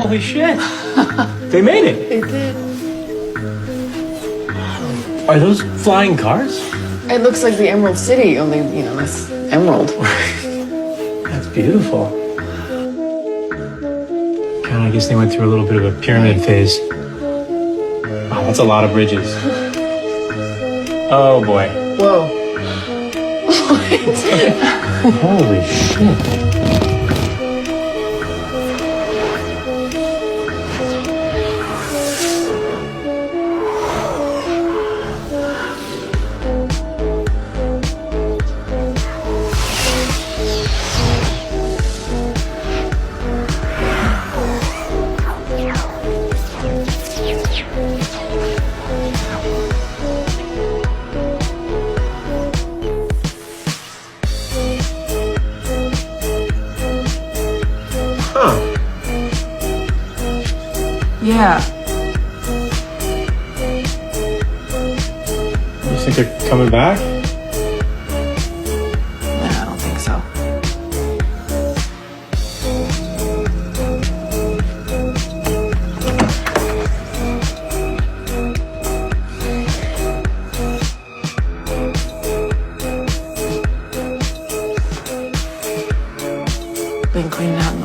Holy shit. They made it. They did. Are those flying cars? It looks like the Emerald City, only, it's emerald. That's beautiful. God, I guess they went through a little bit of a pyramid phase. Wow, that's a lot of bridges. Oh boy. Whoa. Holy shit. Huh. Yeah. You think they're coming back? No, I don't think so. Been cleaning out in the